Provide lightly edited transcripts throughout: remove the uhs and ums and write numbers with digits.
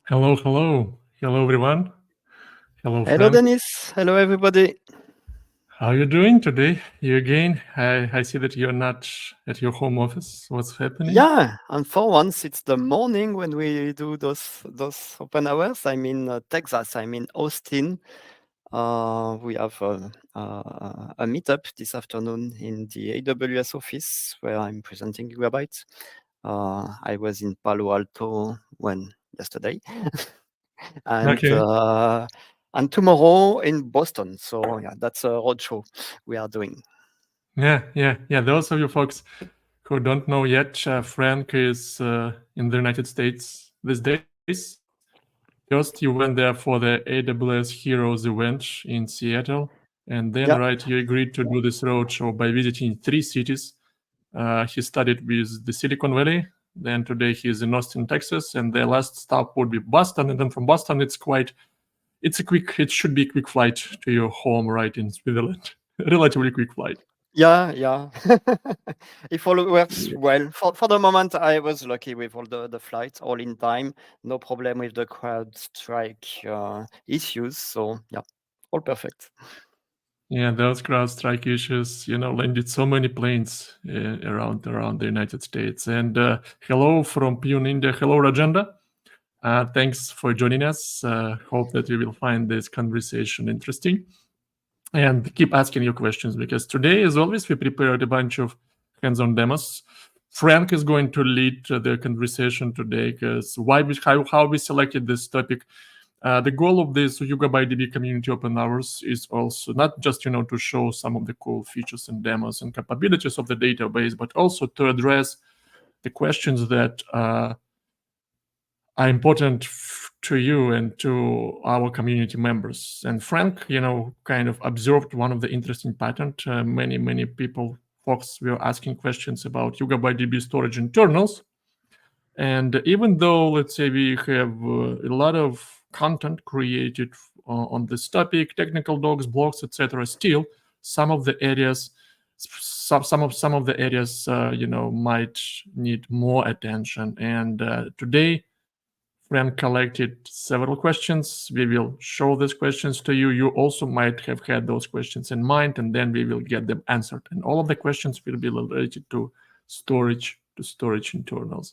Hello, hello. Hello, everyone. Hello, Hello, Frank. Denis. Hello, everybody. How are you doing today? You again? I see that you're not at your home office. What's happening? Yeah, and for once, it's the morning when we do those open hours. I'm in Texas. I'm in Austin. We have a meetup this afternoon in the AWS office where I'm presenting Yugabyte. I was in Palo Alto yesterday, and Okay. tomorrow in Boston. So yeah, that's a roadshow we are doing. Yeah. Those of you folks who don't know yet, Frank is in the United States these days. First, you went there for the AWS Heroes event in Seattle, and then, Yeah. right, you agreed to do this roadshow by visiting 3 cities. He studied with the Silicon Valley. Then today he's in Austin, Texas, and the last stop would be Boston. And then from Boston, it should be a quick flight to your home, right, in Switzerland. Relatively quick flight. Yeah. If all works well. For the moment, I was lucky with all the flights, all in time. No problem with the crowd strike issues. So yeah, all perfect. Yeah, those CrowdStrike issues, landed so many planes around the United States. And hello from Pune, India. Hello, Rajendra. Thanks for joining us. Hope that you will find this conversation interesting. And keep asking your questions, because today, as always, we prepared a bunch of hands-on demos. Frank is going to lead the conversation today, because how we selected this topic. The goal of this YugabyteDB community open hours is also not just to show some of the cool features and demos and capabilities of the database, but also to address the questions that are important to you and to our community members. And Frank, kind of observed one of the interesting patterns. Many folks were asking questions about YugabyteDB storage internals. And even though, let's say, we have a lot of content created on this topic, technical docs, blogs, etc., still some of the areas, some of the areas, might need more attention. And today, Frank collected several questions. We will show these questions to you. You also might have had those questions in mind, and then we will get them answered. And all of the questions will be related to storage internals.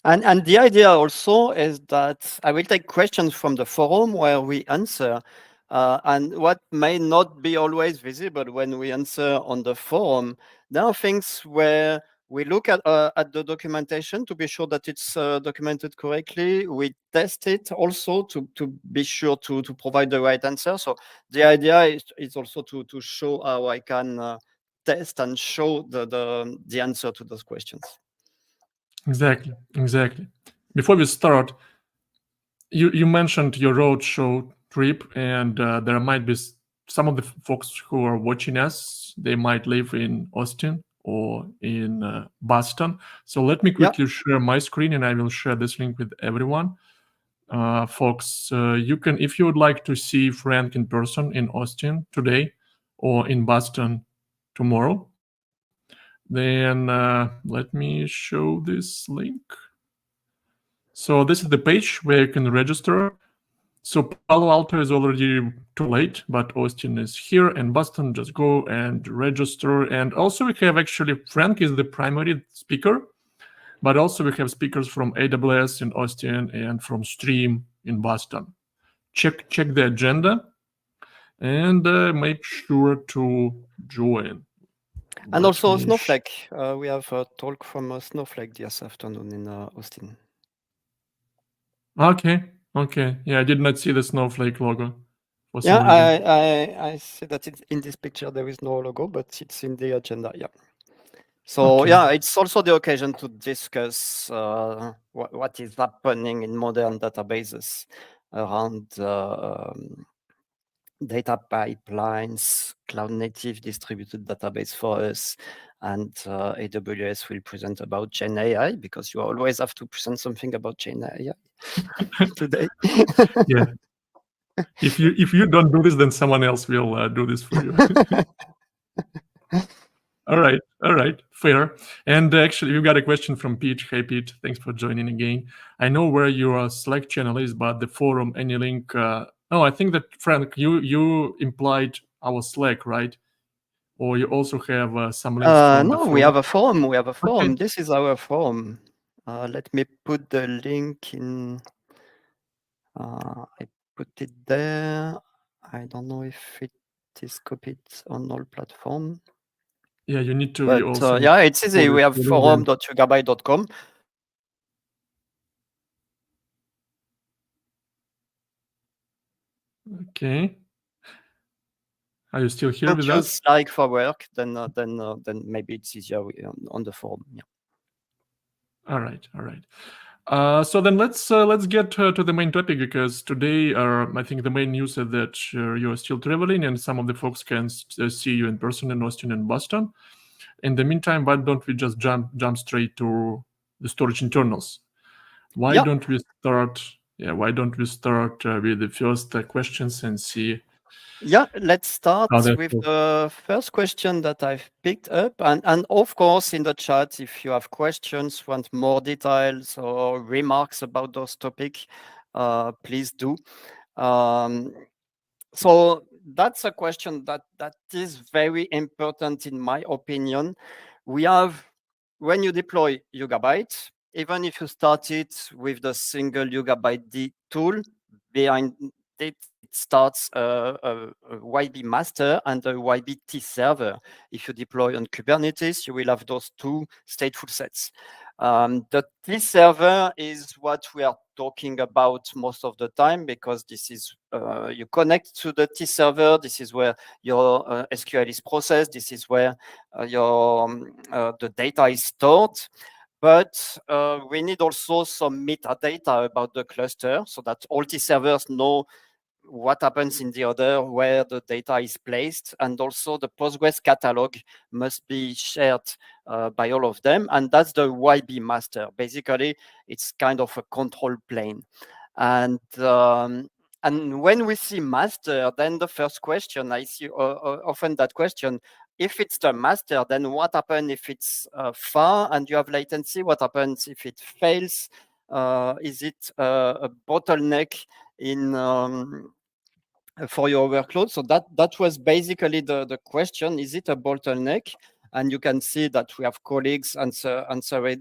And the idea also is that I will take questions from the forum where we answer. And what may not be always visible when we answer on the forum, there are things where we look at the documentation to be sure that it's documented correctly. We test it also to be sure to provide the right answer. So the idea is also to show how I can test and show the answer to those questions. Exactly. Before we start, you mentioned your roadshow trip, and there might be some of the folks who are watching us. They might live in Austin or in Boston. So let me quickly share my screen, and I will share this link with everyone. Folks, you can, if you would like to see Frank in person in Austin today or in Boston tomorrow, then let me show this link. So this is the page where you can register. So Palo Alto is already too late, but Austin is here, and Boston, just go and register. And also we have, actually, Frank is the primary speaker, but also we have speakers from AWS in Austin and from Stream in Boston. Check the agenda and make sure to join. And also Snowflake. We have a talk from Snowflake this afternoon in Austin. Okay. Yeah, I did not see the Snowflake logo for some Yeah, reason. I see that in this picture there is no logo, but it's in the agenda. Yeah. So Okay. yeah, it's also the occasion to discuss what is happening in modern databases around data pipelines, cloud native distributed database for us, and AWS will present about Gen AI, because you always have to present something about Gen AI today. Yeah. If you don't do this, then someone else will do this for you. All right, fair. And actually, we've got a question from Pete. Hey, Pete, thanks for joining again. I know where your Slack channel is, but the forum, any link? No, I think that Frank, you implied our Slack, right? Or you also have some links from the No, forum? we have a forum. We have a forum. Okay. This is our forum. Let me put the link in. I put it there. I don't know if it is copied on all platforms. Yeah, you need to. But You also yeah, it's easy. We have forum.yugabyte.com. Okay. Are you still here Don't with use us? Slack for work, then maybe it's easier on the forum. Yeah. All right. So then let's get to the main topic, because today I think the main news is that you are still traveling and some of the folks can see you in person in Austin and Boston. In the meantime, why don't we just jump straight to the storage internals? Why don't we start? Yeah, why don't we start with the first questions and see? Yeah, let's start with the first question that I've picked up. And of course, in the chat, if you have questions, want more details or remarks about those topics, please do. So that's a question that is very important in my opinion. We have, when you deploy Yugabyte, even if you start it with the single YugabyteD tool, behind it starts a YB-Master and a YB-TServer. If you deploy on Kubernetes, you will have those two stateful sets. The TServer is what we are talking about most of the time, because this is you connect to the TServer. This is where your SQL is processed. This is where your the data is stored. But we need also some metadata about the cluster, so that all TServers know what happens in the other, where the data is placed, and also the Postgres catalog must be shared by all of them, and that's the YB-Master. Basically, it's kind of a control plane. And when we see master, then the first question I see often that question: if it's the master, then what happens if it's far and you have latency? What happens if it fails? Is it a bottleneck in for your workload? So that was basically the question. Is it a bottleneck? And you can see that we have colleagues answered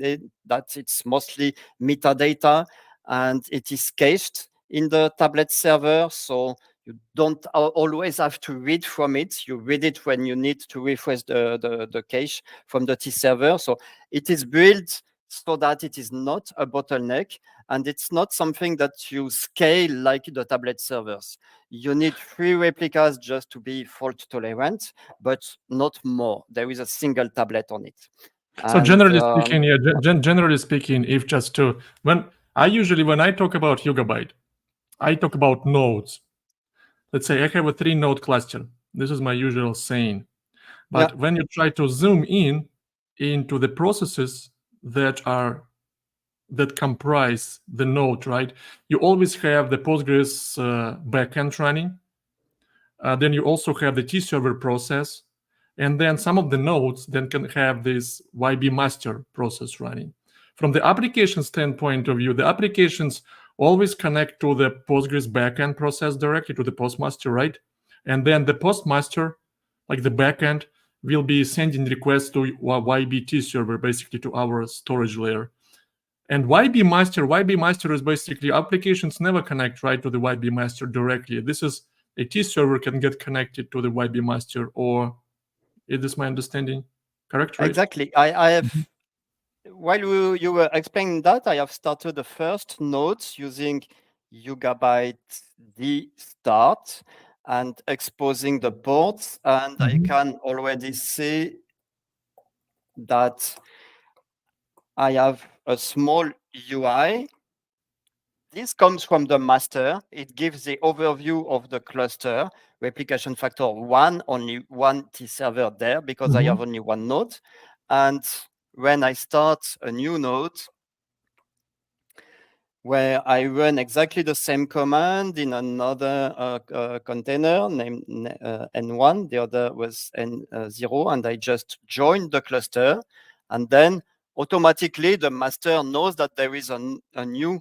it, that it's mostly metadata and it is cached in the tablet server. So you don't always have to read from it. You read it when you need to refresh the cache from the TServer. So it is built so that it is not a bottleneck, and it's not something that you scale like the tablet servers. You need 3 replicas just to be fault tolerant, but not more. There is a single tablet on it. So generally speaking, yeah, generally speaking, if just to, when I talk about Yugabyte, I talk about nodes. Let's say I have a 3-node cluster. This is my usual saying. But when you try to zoom in into the processes that comprise the node, right? You always have the Postgres backend running. Then you also have the TServer process. And then some of the nodes then can have this YB-Master process running. From the application standpoint of view, the applications always connect to the Postgres backend process directly to the Postmaster, right? And then the Postmaster, like the backend, will be sending requests to YB-TServer, basically to our storage layer. And YB-Master is basically applications never connect right to the YB-Master directly. This is a TServer can get connected to the YB-Master, or is this my understanding correct, right? Exactly. I have, while you were explaining that, I have started the first nodes using YugabyteD start and exposing the ports, and I can already see that I have a small UI. This comes from the master. It gives the overview of the cluster, replication factor 1, only 1 TServer there, because I have only 1 node. And when I start a new node, where I run exactly the same command in another container named N1. The other was N0, and I just joined the cluster. And then automatically the master knows that there is a new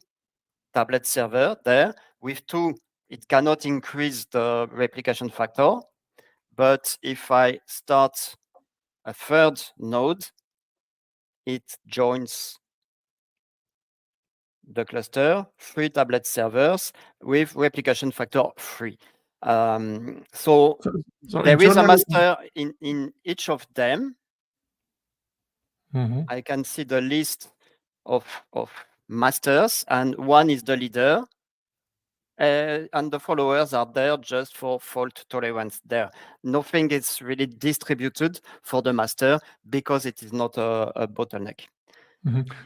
tablet server there. With 2, it cannot increase the replication factor. But if I start a third node, it joins the cluster, 3 tablet servers with replication factor 3. So there is a master in each of them. I can see the list of masters, and one is the leader. And the followers are there just for fault tolerance there. Nothing is really distributed for the master because it is not a bottleneck.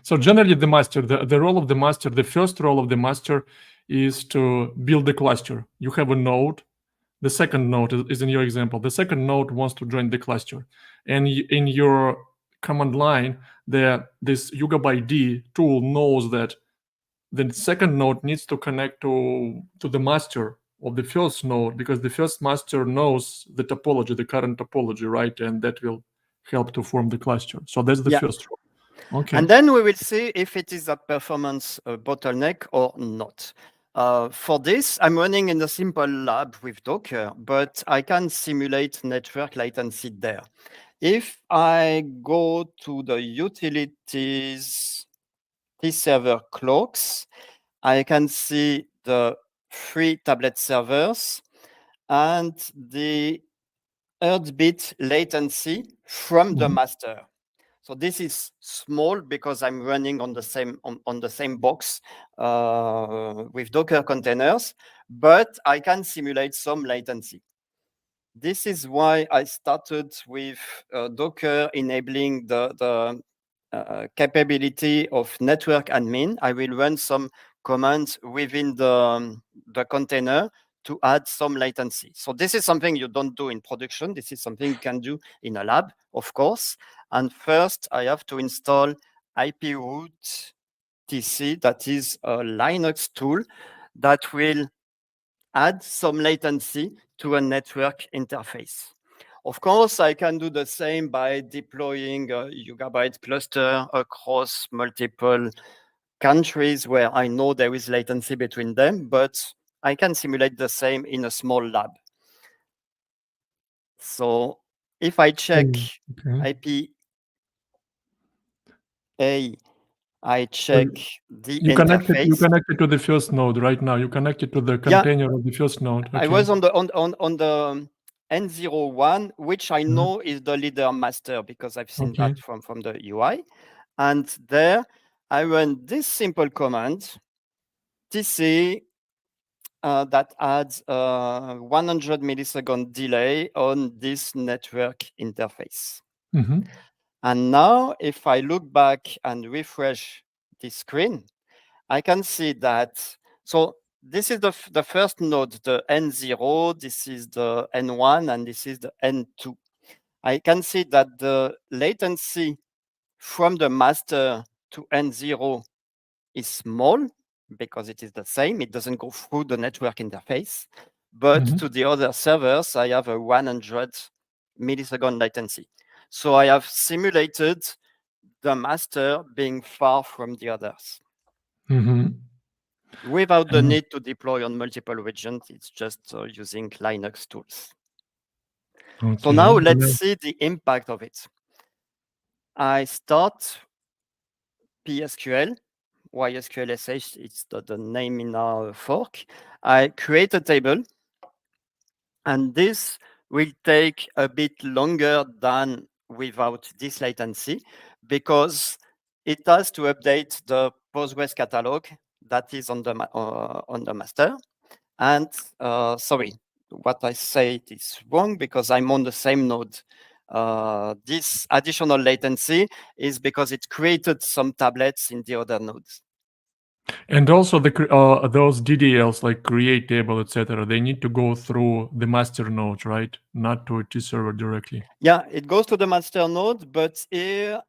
So generally the master, the role of the master, the first role of the master is to build the cluster. You have a node. The second node is in your example. The second node wants to join the cluster. And in your command line, this YugabyteDB tool knows that the second node needs to connect to the master of the first node, because the first master knows the topology, the current topology, right? And that will help to form the cluster. So that's the first role. Okay. And then we will see if it is a performance bottleneck or not. For this, I'm running in a simple lab with Docker, but I can simulate network latency there. If I go to the utilities TServer clocks, I can see the 3 tablet servers and the heartbeat latency from the master. So this is small because I'm running on the same box with Docker containers, but I can simulate some latency. This is why I started with Docker enabling the capability of network admin. I will run some commands within the container to add some latency. So this is something you don't do in production. This is something you can do in a lab, of course. And first, I have to install IP-root TC, that is a Linux tool that will add some latency to a network interface. Of course, I can do the same by deploying a Yugabyte cluster across multiple countries where I know there is latency between them, but I can simulate the same in a small lab. So if I check IP A, I check the interface. You connected to the first node right now. You connected to the container of the first node. I was on the N01, which I know is the leader master because I've seen that from the UI. And there I run this simple command, TC, that adds 100 millisecond delay on this network interface. And now if I look back and refresh this screen, I can see that, so this is the first node, the N0, this is the N1, and this is the N2. I can see that the latency from the master to N0 is small because it is the same. It doesn't go through the network interface. But to the other servers, I have a 100 millisecond latency. So I have simulated the master being far from the others. Without the need to deploy on multiple regions, it's just using Linux tools. So now let's see the impact of it. I start PSQL, YSQL-SH, it's the name in our fork. I create a table, and this will take a bit longer than without this latency because it has to update the Postgres catalog that is on the master. And sorry, what I said is wrong because I'm on the same node. This additional latency is because it created some tablets in the other nodes. And also those DDLs like create table, etc., they need to go through the master node, right? Not to a TServer directly. Yeah, it goes to the master node, but here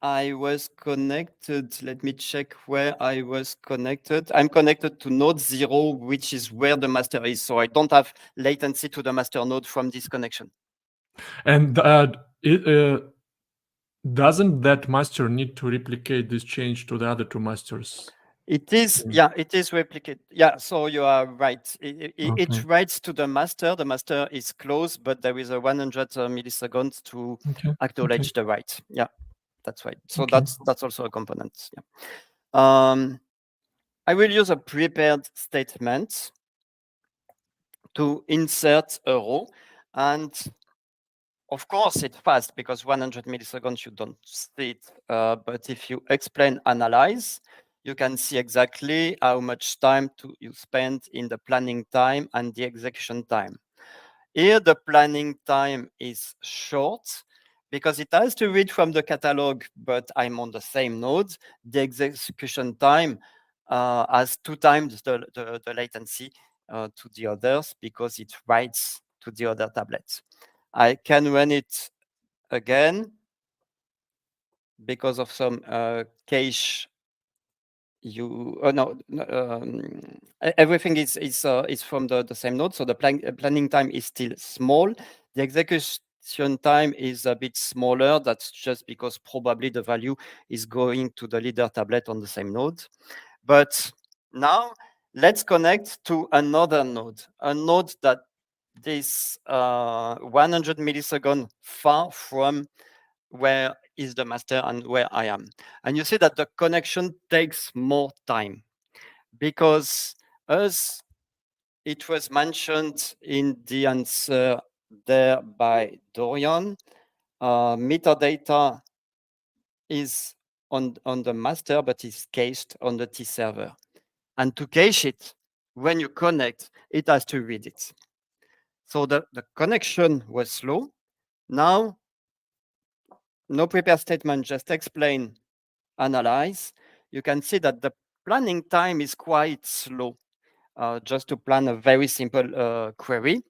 I was connected. Let me check where I was connected. I'm connected to node 0, which is where the master is. So I don't have latency to the master node from this connection. And doesn't that master need to replicate this change to the other two masters? It is, yeah, it is replicate. Yeah, so you are right. It writes to the master. The master is closed, but there is a 100 milliseconds to acknowledge the write. Yeah, that's right. So that's also a component. Yeah. I will use a prepared statement to insert a row, and of course it's fast because 100 milliseconds you don't see it. But if you explain analyze, you can see exactly how much time you spend in the planning time and the execution time. Here, the planning time is short because it has to read from the catalog, but I'm on the same node. The execution time has 2 times the latency to the others because it writes to the other tablets. I can run it again because of some cache. Everything is from the same node, so the planning time is still small. The execution time is a bit smaller. That's just because probably the value is going to the leader tablet on the same node. But now let's connect to another node, a node that is 100 milliseconds far from where is the master and where I am. And you see that the connection takes more time because as it was mentioned in the answer there by Dorian, metadata is on the master, but is cached on the T-server. And to cache it, when you connect, it has to read it. So the connection was slow. Now, no prepare statement, just explain, analyze. You can see that the planning time is quite slow, just to plan a very simple query.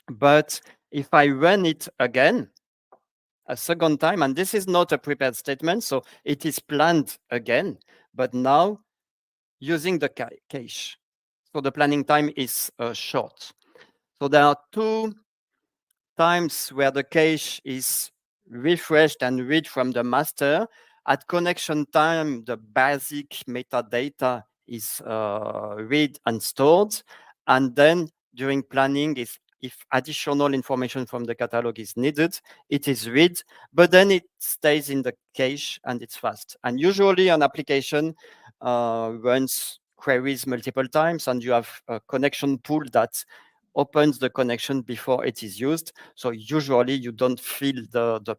But if I run it again, a second time, and this is not a prepared statement, so it is planned again, but now using the cache. So the planning time is short. So there are 2 times where the cache is refreshed and read from the master. At connection time, the basic metadata is read and stored. And then during planning, if additional information from the catalog is needed, it is read, but then it stays in the cache and it's fast. And usually an application runs queries multiple times, and you have a connection pool that opens the connection before it is used. So usually you don't feel the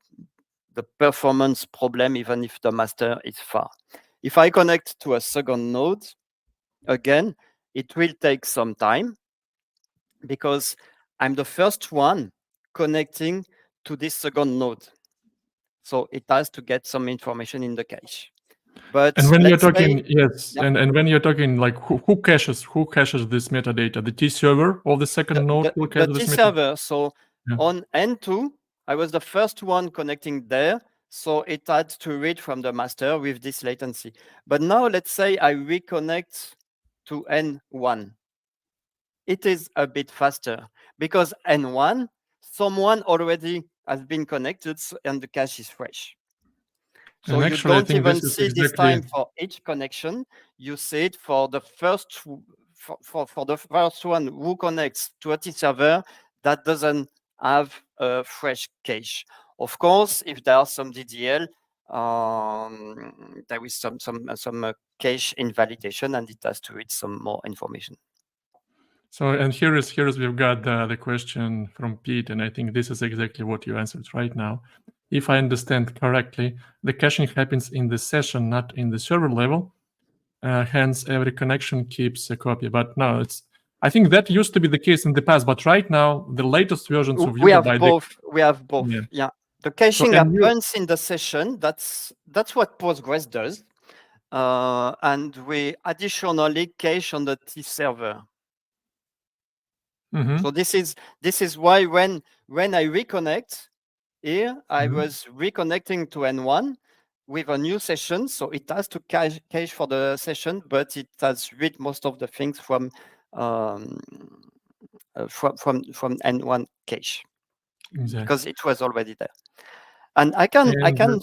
performance problem even if the master is far. If I connect to a second node, again, it will take some time because I'm the first one connecting to this second node. So it has to get some information in the cache. But and when you're talking, and when you're talking like who caches this metadata, the T-server or the second node will cache this T-server. So on N2, I was the first one connecting there, so it had to read from the master with this latency. But now let's say I reconnect to N1. It is a bit faster because N1, someone already has been connected and the cache is fresh. So you don't even see this time for each connection. You see it for the first for the first one who connects to a T-server that doesn't have a fresh cache. Of course, if there are some DDL, there is some cache invalidation, and it has to read some more information. So, and here is we've got the question from Pete, and I think this is exactly what you answered right now. If I understand correctly, the caching happens in the session, not in the server level. Hence, every connection keeps a copy. But no, I think that used to be the case in the past. But right now, the latest versions of we have both. We have both. Yeah. The caching happens in the session. That's what Postgres does. And we additionally cache on the T-server. So this is why when I reconnect here, I was reconnecting to N1, with a new session. So it has to cache for the session, but it has read most of the things from N1 cache because it was already there. And I can do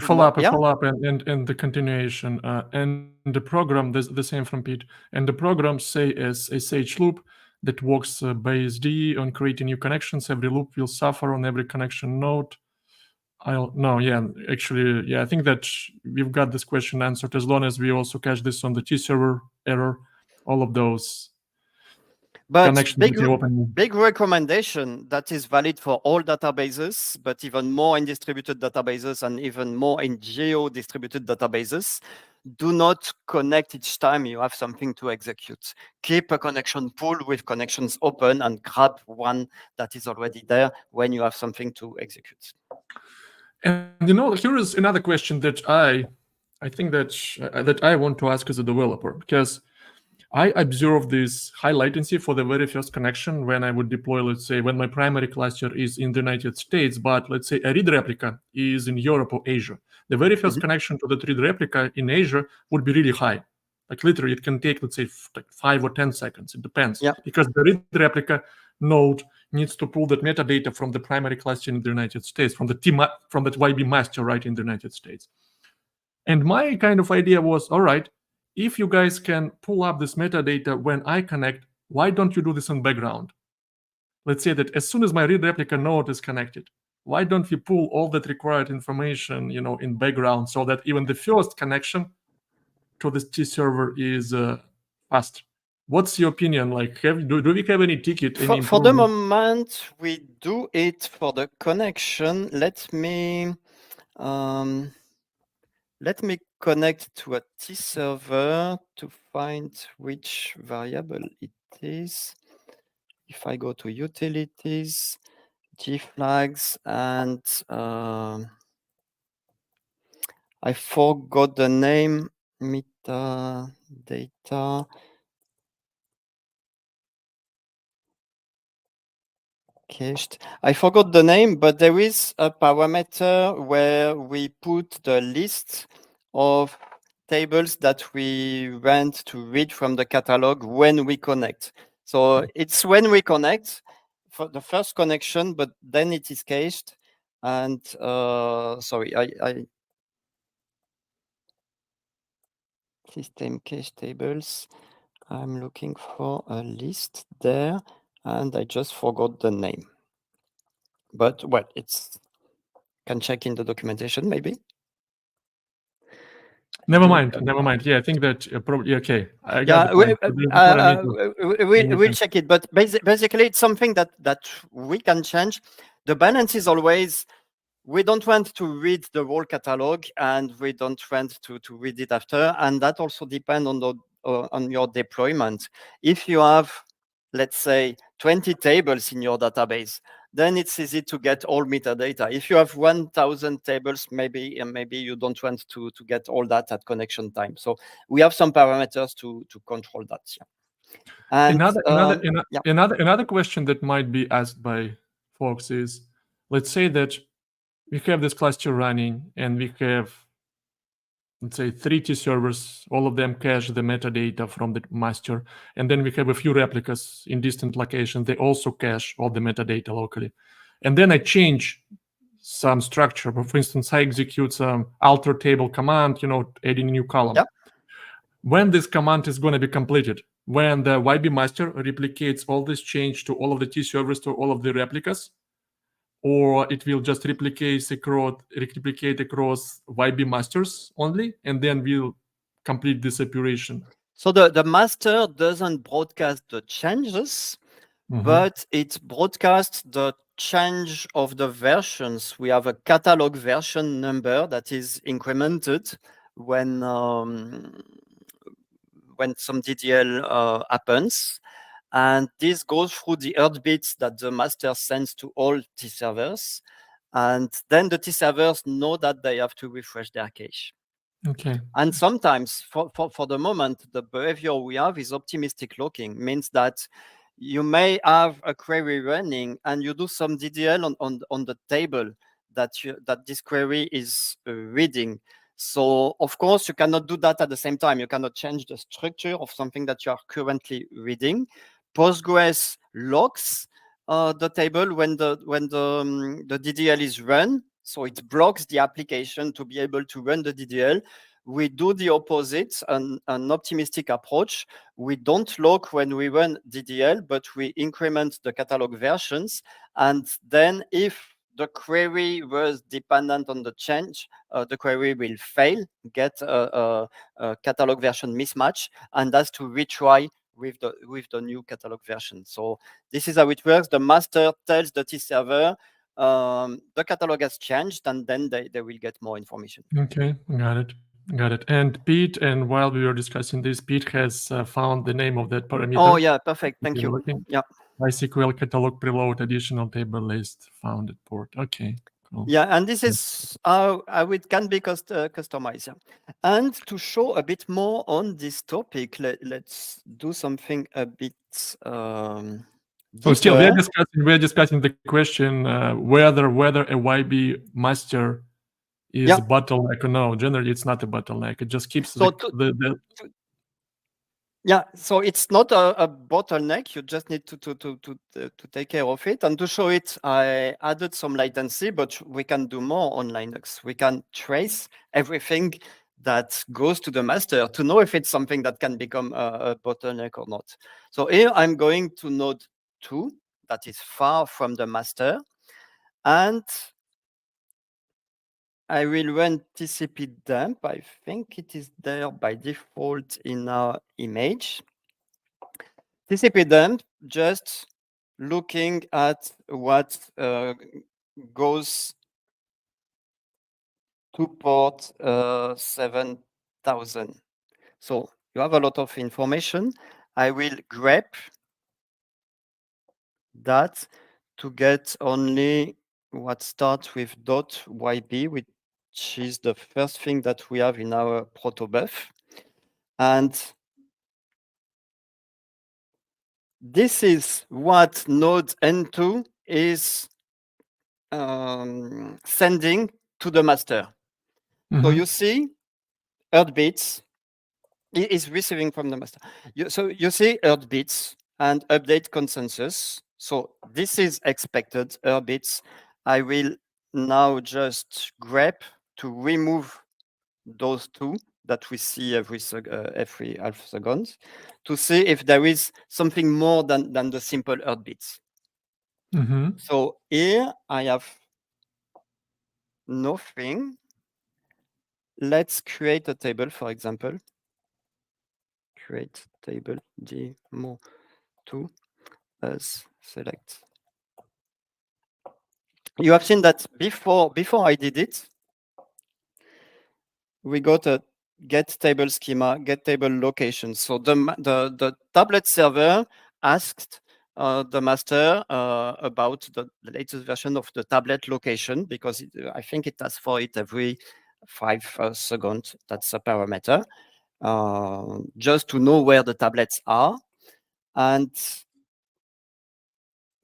follow more. up and the continuation and the program, the same from Pete, and the program say as a SH loop that works BSD on creating new connections. Every loop will suffer on every connection node. I think that we've got this question answered as long as we also catch this on the TServer error, all of those. But big recommendation that is valid for all databases, but even more in distributed databases and even more in geo-distributed databases. Do not connect each time you have something to execute. Keep a connection pool with connections open and grab one that is already there when you have something to execute. And here is another question that I think that I want to ask as a developer, because I observed this high latency for the very first connection when I would deploy, let's say, when my primary cluster is in the United States, but let's say a read replica is in Europe or Asia. The very first connection to the read replica in Asia would be really high. Like literally, it can take, let's say, like 5 or 10 seconds. It depends. Yeah. Because the read replica node needs to pull that metadata from the primary cluster in the United States, from that YB-Master right in the United States. And my kind of idea was, all right, if you guys can pull up this metadata when I connect, why don't you do this in background? Let's say that as soon as my read replica node is connected, why don't we pull all that required information, in background, so that even the first connection to this TServer is fast? What's your opinion? Like, do we have any ticket? For the moment, we do it for the connection. Let me connect to a TServer to find which variable it is. If I go to utilities, gflags, and I forgot the name, metadata. Cached. I forgot the name, but there is a parameter where we put the list of tables that we want to read from the catalog when we connect. So it's when we connect for the first connection, but then it is cached. And sorry, I system cache tables. I'm looking for a list there, and I just forgot the name. But well, can check in the documentation maybe. Never mind. Yeah, I think that probably okay. I got we'll check it, but basically it's something that we can change. The balance is always, we don't want to read the whole catalog, and we don't want to read it after, and that also depends on your deployment. If you have, let's say, 20 tables in your database, then it's easy to get all metadata. If you have 1,000 tables, maybe you don't want to get all that at connection time. So we have some parameters to control that. Yeah. And another question that might be asked by folks is, let's say that we have this cluster running and we have, let's say, 3 TServers, all of them cache the metadata from the master. And then we have a few replicas in distant locations. They also cache all the metadata locally. And then I change some structure. But for instance, I execute some alter table command, adding a new column. Yeah. When this command is going to be completed, when the YB-Master replicates all this change to all of the TServers, to all of the replicas, or it will just replicate across YB-Masters only, and then we'll complete this operation. So the master doesn't broadcast the changes, but it broadcasts the change of the versions. We have a catalog version number that is incremented when some DDL happens. And this goes through the heartbeats that the master sends to all TServers. And then the TServers know that they have to refresh their cache. Okay. And sometimes, for the moment, the behavior we have is optimistic locking, means that you may have a query running and you do some DDL on the table, that this query is reading. So of course you cannot do that at the same time. You cannot change the structure of something that you are currently reading. Postgres logs the table when the DDL is run. So it blocks the application to be able to run the DDL. We do the opposite, an optimistic approach. We don't log when we run DDL, but we increment the catalog versions. And then if the query was dependent on the change, the query will fail, get a catalog version mismatch, and that's to retry with the new catalog version. So this is how it works. The master tells the TServer the catalog has changed, and then they will get more information. Okay, got it. Got it. And Pete, and while we were discussing this, Pete has found the name of that parameter. Oh, yeah, perfect. Thank you. Yeah. MySQL catalog preload additional table list found at port. Okay, cool. Yeah, and this is how it can be customized. Yeah. And to show a bit more on this topic, let's do something a bit So still, we're discussing the question whether a YB-Master is a bottleneck or no. Generally, it's not a bottleneck. It just keeps yeah, so it's not a bottleneck. You just need to take care of it. And to show it, I added some latency, but we can do more on Linux. We can trace everything that goes to the master to know if it's something that can become a bottleneck or not. So here I'm going to node 2, that is far from the master. And I will run TCP dump. I think it is there by default in our image. TCP dump, just looking at what goes to port 7000. So you have a lot of information. I will grep that to get only what starts with .yb, which is the first thing that we have in our protobuf. And this is what node N2 is sending to the master. So you see heartbeats is receiving from the master. So you see heartbeats and update consensus. So this is expected heartbeats. I will now just grep to remove those two that we see every half second to see if there is something more than the simple heartbeats. So here I have nothing. Let's create a table, for example. Create table demo2 as select. You have seen that before I did it, we got a get table schema, get table location. So the tablet server asked the master about the latest version of the tablet location, because I think it asks for it every 5 seconds. That's a parameter, just to know where the tablets are. And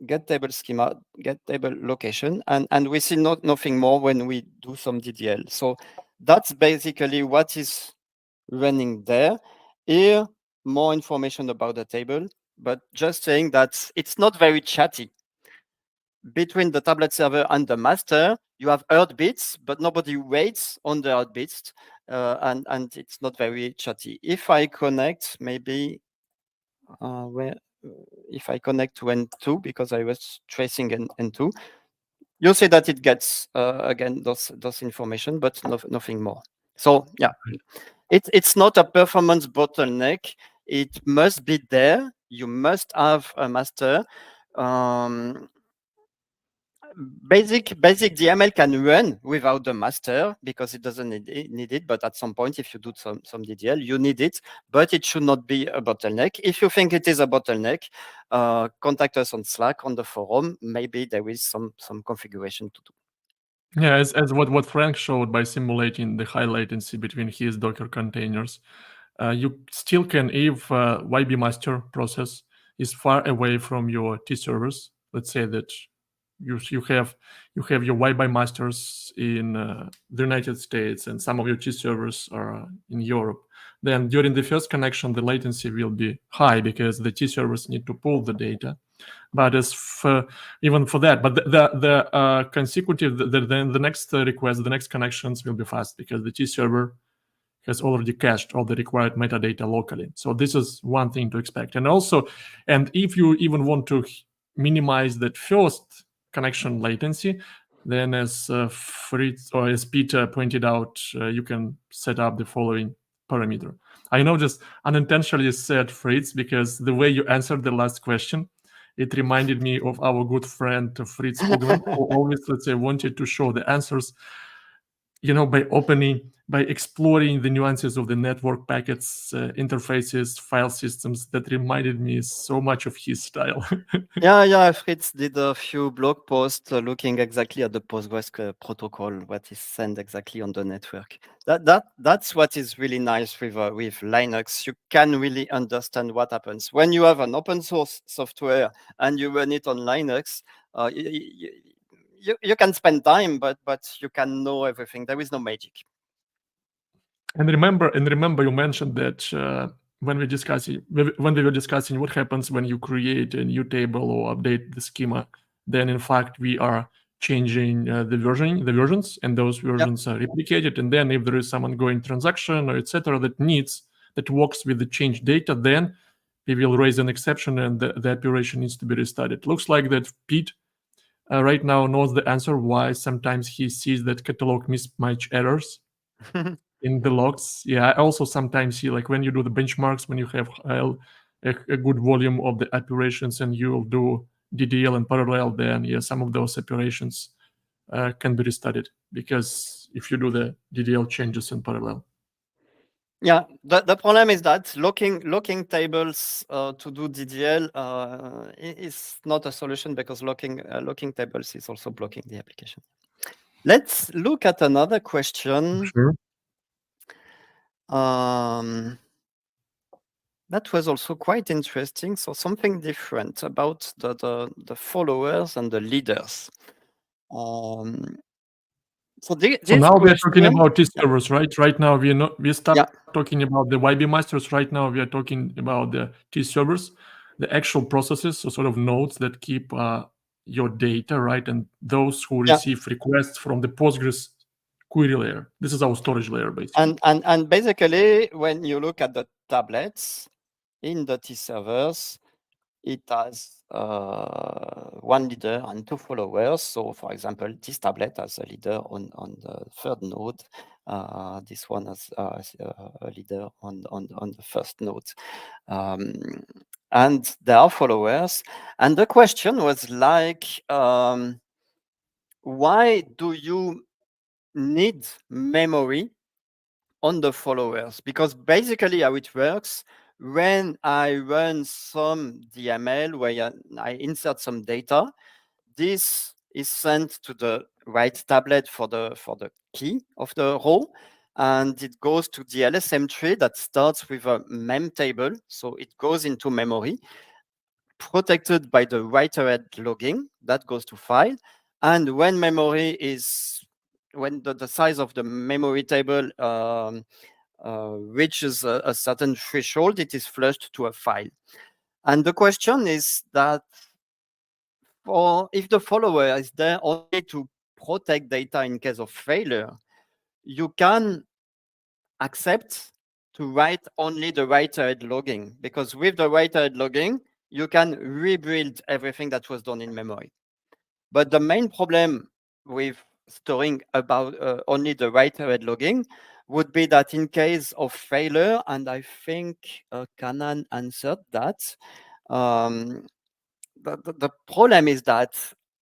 get table schema, get table location, and we see nothing more when we do some DDL. So that's basically what is running there. Here, more information about the table, but just saying that it's not very chatty. Between the tablet server and the master, you have heartbeats, but nobody waits on the heartbeats, and it's not very chatty. If I connect, maybe if I connect to N2, because I was tracing N2, you'll see that it gets again those information, but nothing more. So yeah, it's not a performance bottleneck. It must be there. You must have a master. Basic DML can run without the master because it doesn't need it. But at some point, if you do some DDL, you need it. But it should not be a bottleneck. If you think it is a bottleneck, contact us on Slack, on the forum. Maybe there is some configuration to do. Yeah, as what Frank showed by simulating the high latency between his Docker containers, you still can, if YB-Master process is far away from your T servers, let's say that you have your YB-Masters in the United States and some of your T-servers are in Europe, then during the first connection, the latency will be high because the T-servers need to pull the data. But as for, even for that, but the consecutive, the next request, the next connections will be fast because the T-server has already cached all the required metadata locally. So this is one thing to expect. And also, and if you even want to minimize that first connection latency, then as Fritz or as Peter pointed out, you can set up the following parameter. I know just unintentionally said Fritz because the way you answered the last question, it reminded me of our good friend Fritz Hogman, who always, let's say, wanted to show the answers, by exploring the nuances of the network packets, interfaces, file systems. That reminded me so much of his style. Yeah, Fritz did a few blog posts looking exactly at the Postgres protocol, what is sent exactly on the network. That's what is really nice with Linux. You can really understand what happens when you have an open source software and you run it on Linux. You can spend time, but you can know everything. There is no magic. And remember, you mentioned that when we were discussing what happens when you create a new table or update the schema, then in fact we are changing the versions, and those versions are replicated. And then if there is some ongoing transaction or etc. that works with the changed data, then we will raise an exception and the operation needs to be restarted. Looks like that Pete right now knows the answer why sometimes he sees that catalog mismatch errors in the logs. Yeah, I also sometimes see, like when you do the benchmarks, when you have a good volume of the operations and you'll do DDL in parallel, then some of those operations can be restarted, because if you do the DDL changes in parallel. Yeah, the problem is that locking tables to do DDL is not a solution, because locking tables is also blocking the application. Let's look at another question. Sure. That was also quite interesting. So something different about the followers and the leaders. So now we're talking about T-servers, right? Right now we start Yeah. talking about the YB-Masters. Right now we are talking about the T-servers, the actual processes, so sort of nodes that keep your data, right? And those who receive requests from the Postgres query layer. This is our storage layer, basically. And basically, when you look at the tablets in the T-servers, it has one leader and two followers. So, for example, this tablet has a leader on the third node. This one has a leader on the first node. And there are followers. And the question was like, why do you need memory on the followers? Because basically how it works, when I run some DML where I insert some data, this is sent to the right tablet for the key of the row, and it goes to the LSM tree that starts with a mem table. So it goes into memory, protected by the write-ahead logging that goes to file. And when the size of the memory table reaches a certain threshold, it is flushed to a file. And the question is that, if the follower is there only to protect data in case of failure, you can accept to write only the write-ahead logging, because with the write-ahead logging, you can rebuild everything that was done in memory. But the main problem with storing about only the write-ahead logging would be that in case of failure, and I think Kanan answered that, the problem is that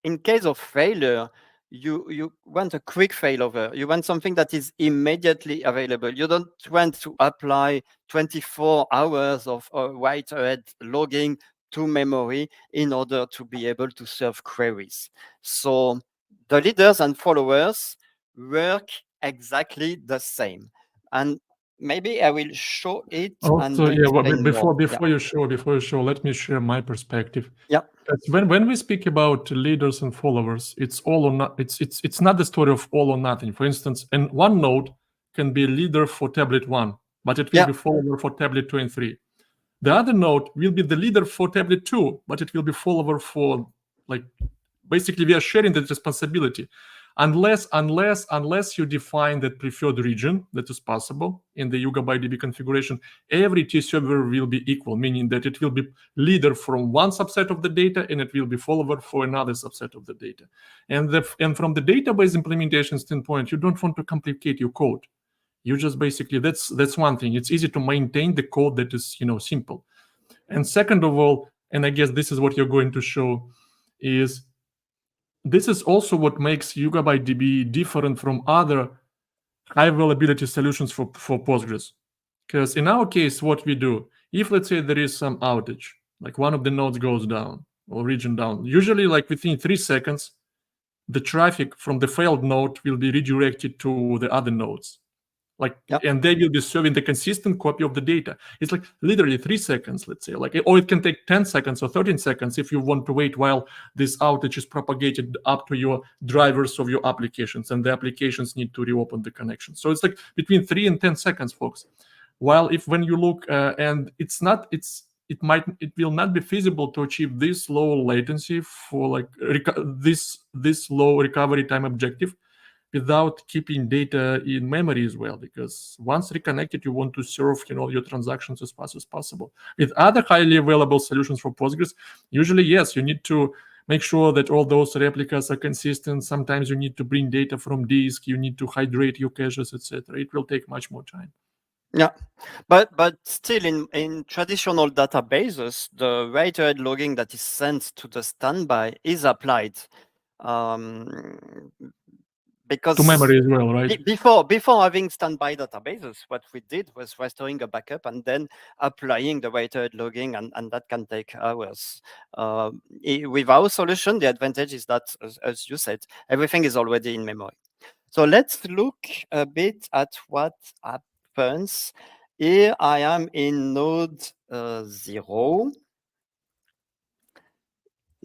in case of failure, you want a quick failover. You want something that is immediately available. You don't want to apply 24 hours of write-ahead logging to memory in order to be able to serve queries. So the leaders and followers work exactly the same. And maybe I will show it. Also, and yeah, well, explain before more. you show, let me share my perspective. Yeah. When we speak about leaders and followers, it's all or not. It's not the story of all or nothing. For instance, and one node can be a leader for tablet 1, but it will Yeah. be follower for tablet 2 and 3. The other node will be the leader for tablet 2, but it will be follower for, like, basically we are sharing that responsibility. Unless you define that preferred region that is possible in the YugabyteDB configuration, every TServer will be equal, meaning that it will be leader from one subset of the data and it will be follower for another subset of the data. And from the database implementation standpoint, you don't want to complicate your code. You just basically, that's one thing. It's easy to maintain the code that is, simple. And second of all, and I guess this is what you're going to show, is this is also what makes YugabyteDB different from other high availability solutions for Postgres. Because in our case, what we do, if let's say there is some outage, like one of the nodes goes down or region down, usually like within 3 seconds, the traffic from the failed node will be redirected to the other nodes. And they will be serving the consistent copy of the data. It's like literally 3 seconds, let's say, or it can take 10 seconds or 13 seconds if you want to wait while this outage is propagated up to your drivers of your applications, and the applications need to reopen the connection. So it's like between 3 and 10 seconds, folks. While when you look, and it will not be feasible to achieve this low latency for this low recovery time objective without keeping data in memory as well, because once reconnected, you want to serve your transactions as fast as possible. With other highly available solutions for Postgres, usually, yes, you need to make sure that all those replicas are consistent. Sometimes you need to bring data from disk, you need to hydrate your caches, etc. It will take much more time. Yeah, but still in traditional databases, the write-ahead logging that is sent to the standby is applied. Because to memory as well, right? Before having standby databases, what we did was restoring a backup and then applying the write-ahead logging, and that can take hours. With our solution, the advantage is that, as you said, everything is already in memory. So let's look a bit at what happens. Here I am in node 0.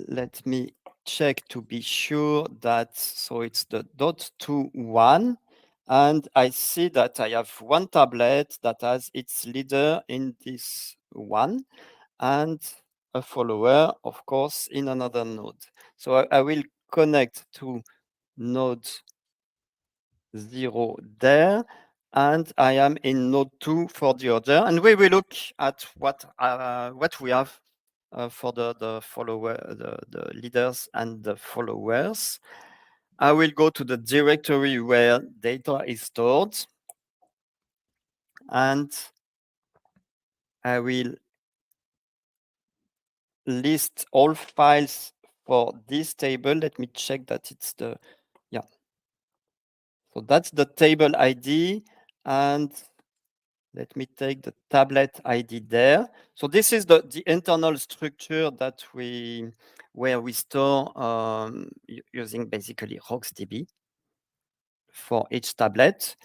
Let me check to be sure that, so it's the .21, and I see that I have one tablet that has its leader in this one and a follower, of course, in another node. So I will connect to node 0 there, and I am in node 2 for the other, and we will look at what we have for the follower, the leaders and the followers. I will go to the directory where data is stored, and I will list all files for this table. Let me check that it's the, yeah. So that's the table ID, and let me take the tablet ID there. So this is the internal structure that where we store using basically RocksDB for each tablet,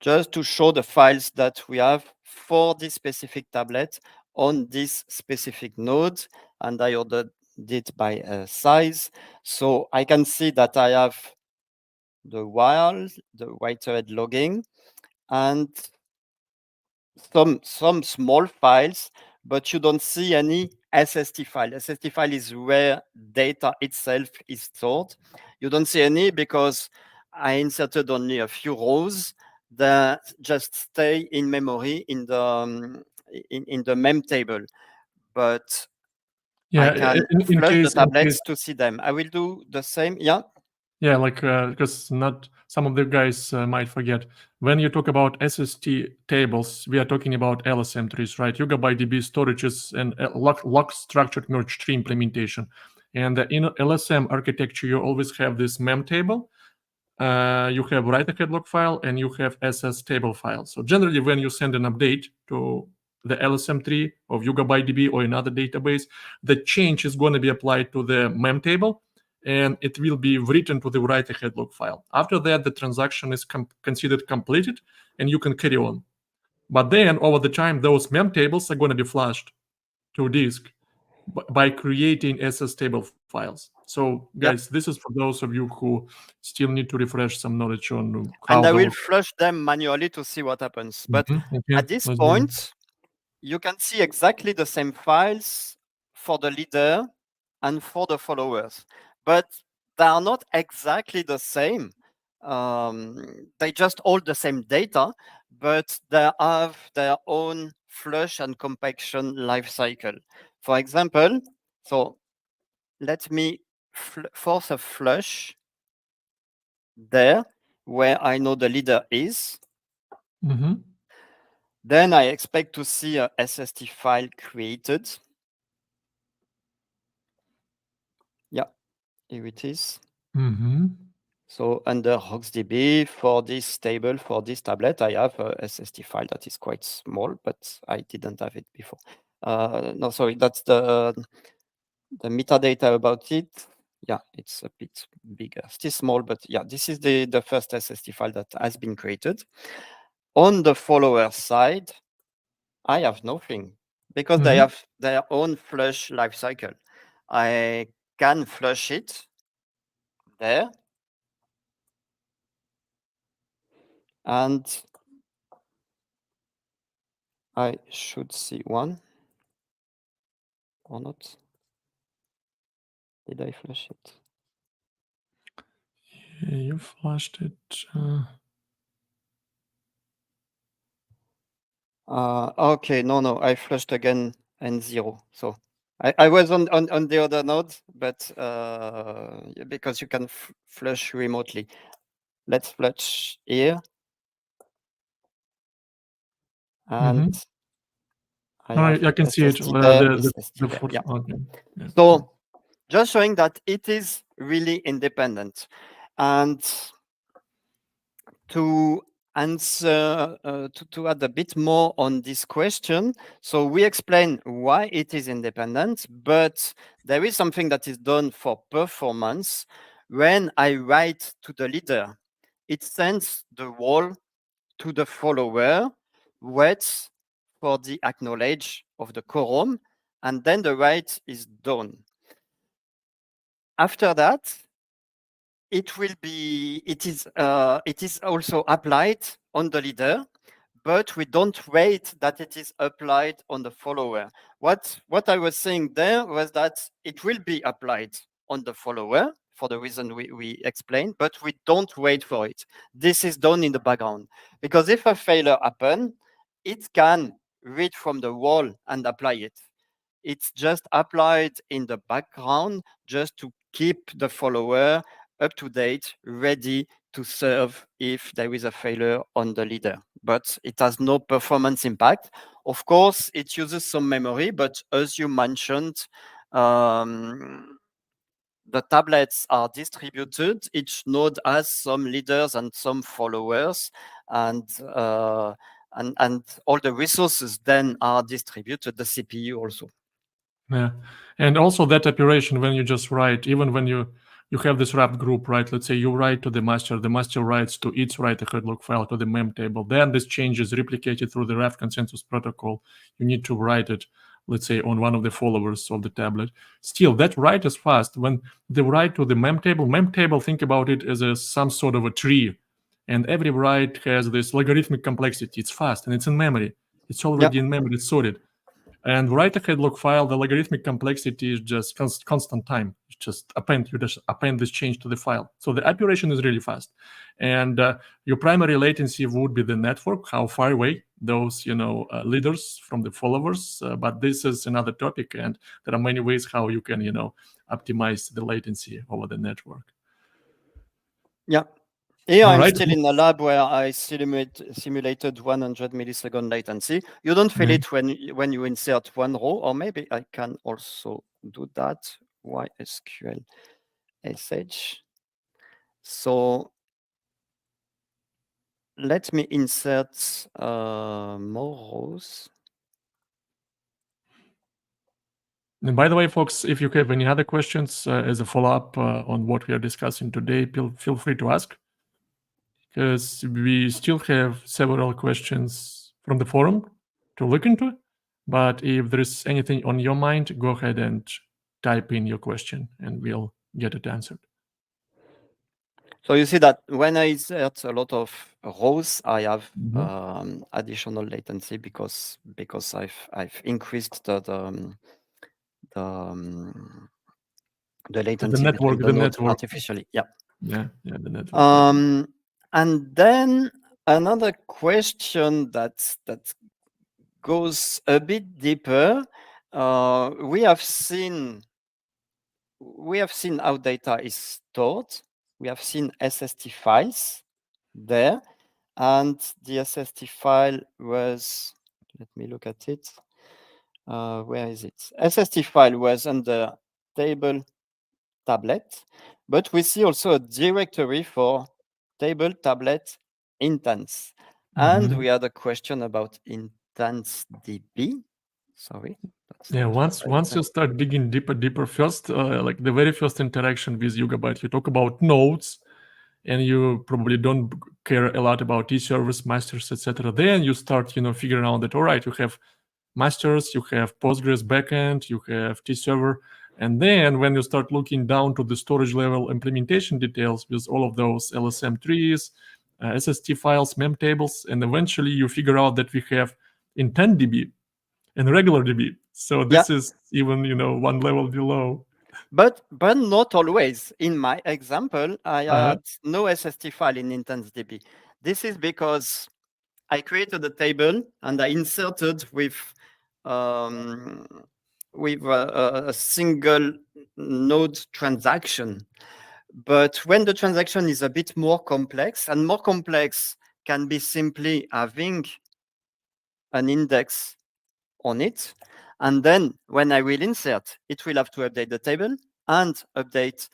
just to show the files that we have for this specific tablet on this specific node. And I ordered it by size. So I can see that I have the while, the write-ahead logging, and some small files, but you don't see any SST file. SST file is where data itself is stored. You don't see any because I inserted only a few rows that just stay in memory in the mem table. But I can flush the tablets to see them. I will do the same. Yeah. Yeah, because not some of the guys might forget. When you talk about SST tables, we are talking about LSM trees, right? YugabyteDB storages and lock structured merge tree implementation. And in LSM architecture, you always have this mem table. You have write-ahead log file and you have SS table file. So generally, when you send an update to the LSM tree of YugabyteDB or another database, the change is going to be applied to the mem table, and it will be written to the write-ahead log file. After that, the transaction is considered completed, and you can carry on. But then over the time, those mem tables are going to be flushed to disk by creating SS table files. So guys, this is for those of you who still need to refresh some knowledge on how and I will flush them manually to see what happens. But at this point, you can see exactly the same files for the leader and for the followers, but they are not exactly the same. They just hold the same data, but they have their own flush and compaction life cycle. For example, so let me force a flush there where I know the leader is. Then I expect to see a SST file created. Yeah, here it is. So under HogsDB, for this table, for this tablet, I have a SST file that is quite small, but I didn't have it before. No, sorry, that's the metadata about it. Yeah, it's a bit bigger, still small, but yeah, this is the first SST file that has been created. On the follower side, I have nothing because they have their own flush lifecycle. I can flush it there. And I should see one or not. Did I flush it? Yeah, you flushed it. Okay, no, I flushed again and 0. So I was on the other node, but because you can flush remotely. Let's flush here. And I can see it. Yeah. So just showing that it is really independent. And to answer, to add a bit more on this question, so we explain why it is independent, but there is something that is done for performance. When I write to the leader, it sends the wall to the follower, waits for the acknowledge of the quorum, and then the write is done. After that, it is also applied on the leader, but we don't wait that it is applied on the follower. What I was saying there was that it will be applied on the follower for the reason we explained, but we don't wait for it. This is done in the background, because if a failure happens, it can read from the wall and apply it. It's just applied in the background just to keep the follower up to date, ready to serve if there is a failure on the leader. But it has no performance impact. Of course, it uses some memory, but as you mentioned, the tablets are distributed. Each node has some leaders and some followers, and all the resources then are distributed, the CPU also. Yeah, and also that operation when you just write, even when you have this Raft group, right? Let's say you write to the master writes to its write-ahead log file to the mem table. Then this change is replicated through the Raft consensus protocol. You need to write it, let's say, on one of the followers of the tablet. Still, that write is fast. When they write to the mem table, think about it as some sort of a tree. And every write has this logarithmic complexity. It's fast and it's in memory. It's already in memory, it's sorted. And write-ahead log file, the logarithmic complexity is just constant time. You just append this change to the file. So the operation is really fast. And your primary latency would be the network, how far away those leaders from the followers. But this is another topic, and there are many ways how you can optimize the latency over the network. Yeah. Here I'm still in a lab where I simulated 100 millisecond latency. You don't feel it when you insert one row, or maybe I can also do that. YSQL sh. So let me insert more rows. And by the way, folks, if you have any other questions as a follow-up on what we are discussing today, feel free to ask, because we still have several questions from the forum to look into. But if there is anything on your mind, go ahead and type in your question and we'll get it answered. So you see that when I insert a lot of rows, I have Mhm. additional latency because I've increased the latency network, between the nodes network. artificially. Yeah. Yeah, the network. And then another question that goes a bit deeper. We have seen how data is stored. We have seen SST files there, and the SST file was, let me look at it. Where is it? SST file was under table tablet, but we see also a directory for table tablet instance. And we had a question about instance DB. Sorry. Yeah, once you start digging deeper, first, like the very first interaction with Yugabyte, you talk about nodes, and you probably don't care a lot about T-servers, masters, etc. Then you start, figuring out that, all right, you have masters, you have Postgres backend, you have T-server, and then when you start looking down to the storage level implementation details with all of those LSM trees, SST files, mem tables, and eventually you figure out that we have IntentDB and regular DB. So this is even, one level below. But not always. In my example, I had no SST file in IntentDB. This is because I created a table and I inserted with a single node transaction. But when the transaction is a bit more complex, and more complex can be simply having an index on it. And then when I will insert, it will have to update the table and update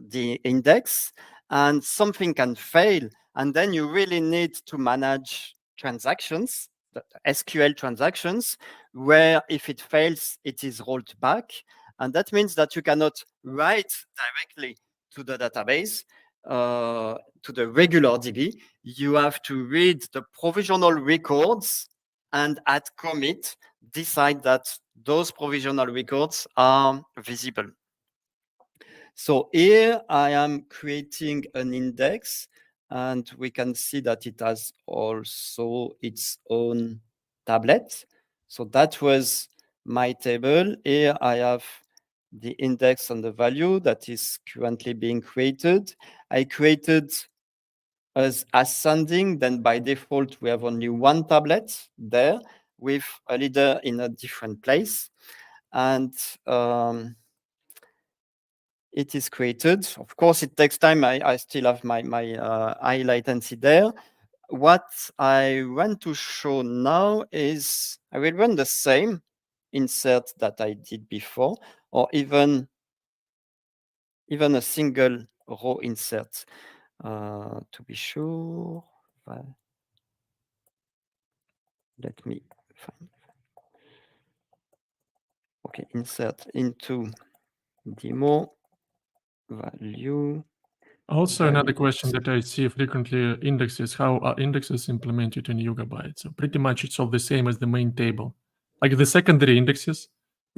the index, and something can fail. And then you really need to manage transactions, the SQL transactions, where if it fails, it is rolled back. And that means that you cannot write directly to the database, to the regular DB. You have to read the provisional records and at commit decide that those provisional records are visible. So here I am creating an index, and we can see that it has also its own tablet. So that was my table. Here I have the index and the value that is currently being created. I created as ascending, then by default, we have only one tablet there with a leader in a different place. And it is created. Of course, it takes time. I still have my high latency there. What I want to show now is I will run the same insert that I did before, or even a single row insert to be sure. Let me find. Okay, insert into demo value. Also, another question that I see frequently, indexes. How are indexes implemented in Yugabyte? So pretty much it's all the same as the main table. Like the secondary indexes,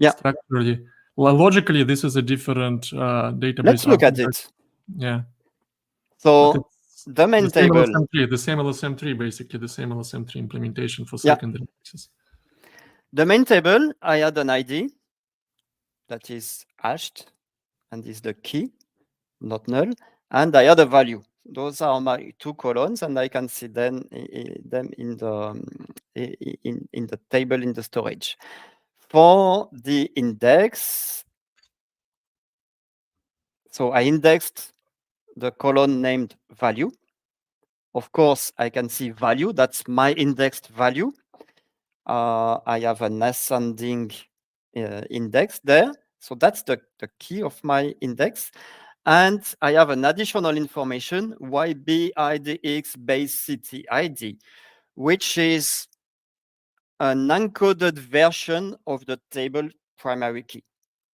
structurally. Well, logically, this is a different database. Let's look at it. Yeah. So the main table. The same LSM tree, basically, the same LSM tree implementation for secondary indexes. The main table, I had an ID that is hashed and is the key, not null, and I had a value. Those are my two columns, and I can see them in the table in the storage. For the index, so I indexed the column named value. Of course, I can see value. That's my indexed value. I have an ascending index there. So that's the key of my index. And I have an additional information, YBIDX base city ID, which is an encoded version of the table primary key.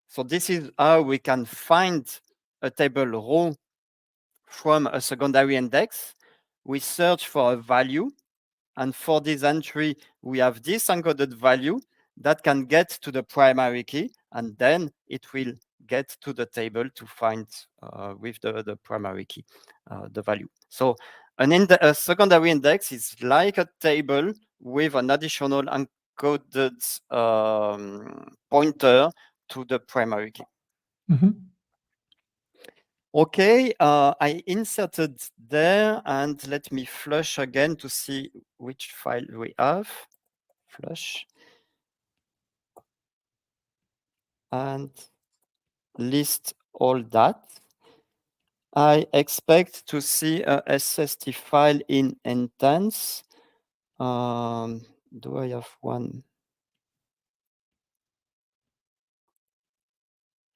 So this is how we can find a table row from a secondary index. We search for a value And for this entry, we have this encoded value that can get to the primary key, and then it will get to the table to find with the primary key the value. So a secondary index is like a table with an additional encoded pointer to the primary key. Okay, I inserted there, and let me flush again to see which file we have. Flush. And list all that. I expect to see a SST file in intents. Do I have one?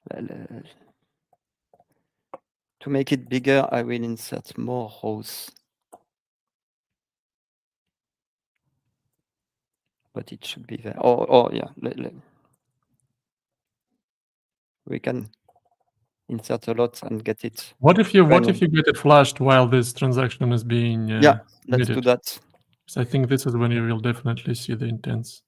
Well, to make it bigger, I will insert more rows. But it should be there. Oh yeah. We can insert a lot and get it. What if you get it flashed while this transaction is being yeah, let's do that. So I think this is when you will definitely see the intents.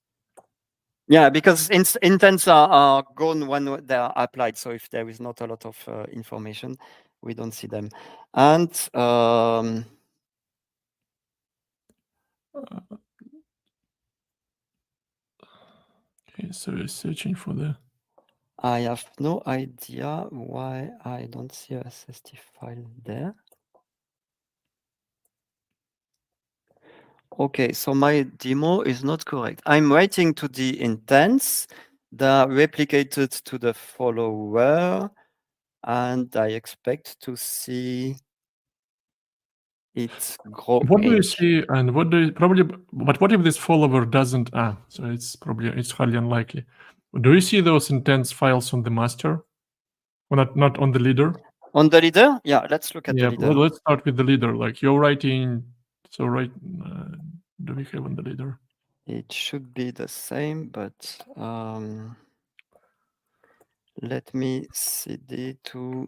Yeah, because intents are gone when they are applied. So if there is not a lot of information, we don't see them. And okay, so we're searching for the. I have no idea why I don't see a SST file there. Okay, so my demo is not correct. I'm writing to the intents that are replicated to the follower, and I expect to see it grow. What do you see, and what do you probably? But what if this follower doesn't? So it's highly unlikely. Do you see those intents files on the master, or not on the leader? On the leader, yeah. Let's look at the leader. Let's start with the leader. Like you're writing. So do we have on the leader? It should be the same, but let me cd to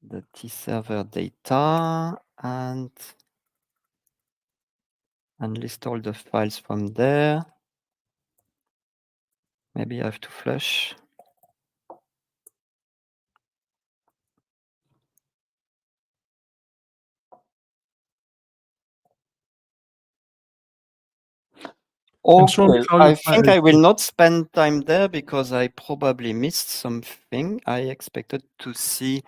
the TServer data and list all the files from there. Maybe I have to flush. Okay, I think I will not spend time there because I probably missed something. I expected to see.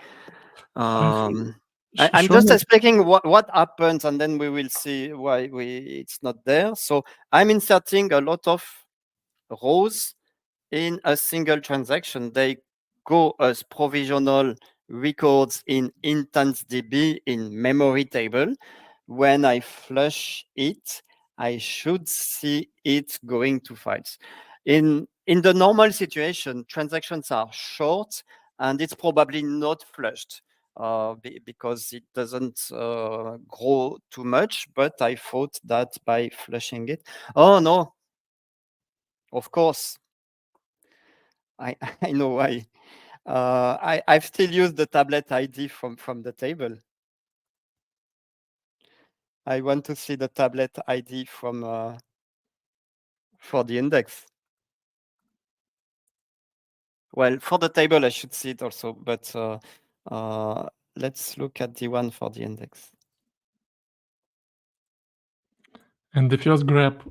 I'm just explaining what happens, and then we will see why it's not there. So I'm inserting a lot of rows in a single transaction. They go as provisional records in intents.db in memory table. When I flush it, I should see it going to files. In the normal situation, transactions are short and it's probably not flushed because it doesn't grow too much, but I thought that by flushing it, oh no, of course, I know why. I've still used the tablet ID from the table. I want to see the tablet ID from for the index. Well, for the table, I should see it also, but let's look at the one for the index. And the first grep.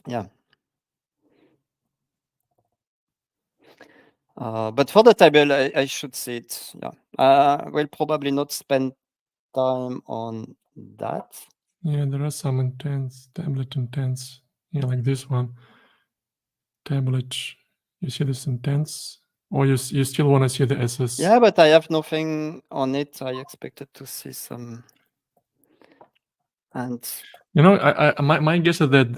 Yeah. But for the table, I should see it. Yeah. We'll probably not spend time on that. Yeah, there are some intents, tablet intents. Yeah, like this one. Tablet. You see this intents? Or you still want to see the SS? Yeah, but I have nothing on it. I expected to see some. And you know, my guess is that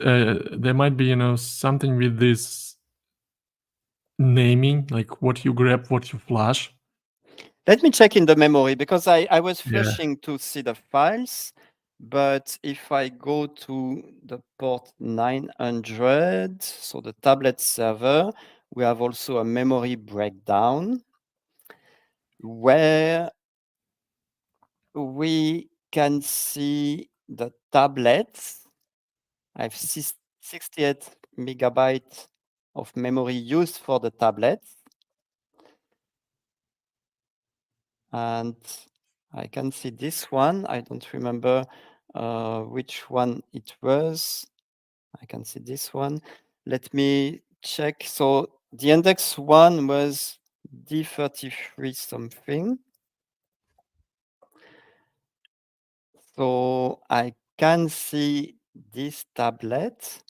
there might be, something with this naming, like what you grab, what you flash. Let me check in the memory because I was flushing to see the files. But if I go to the port 900, so the tablet server, we have also a memory breakdown where we can see the tablets. I have 68 megabytes of memory used for the tablets. And I can see this one. I don't remember which one it was. I can see this one. Let me check. So the index one was D33 something. So I can see this tablet.